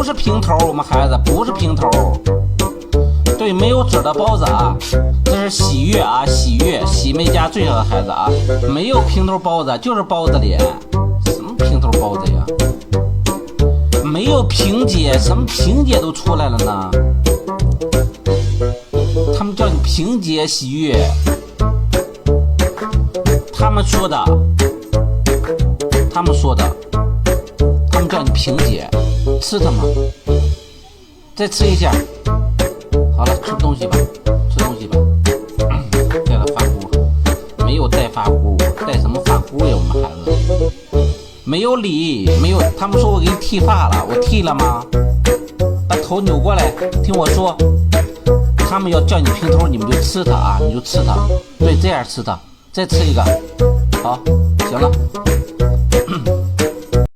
不是平头，我们孩子不是平头。对，没有褶的包子啊，这是喜悦啊，喜悦，喜妹家最小的孩子啊，没有平头包子，就是包子脸。什么平头包子呀？没有萍姐，什么萍姐都出来了呢？他们叫你萍姐喜悦，他们说的，他们叫你萍姐，吃它吗？再吃一下。好了，吃东西吧，带了发箍，没有带发箍，带什么发箍呀？我们孩子没有理，没有。他们说我给你剃发了，我剃了吗？把头扭过来，听我说。他们要叫你平头，你们就吃它啊，你就吃它，对，这样吃它，再吃一个，好，行了。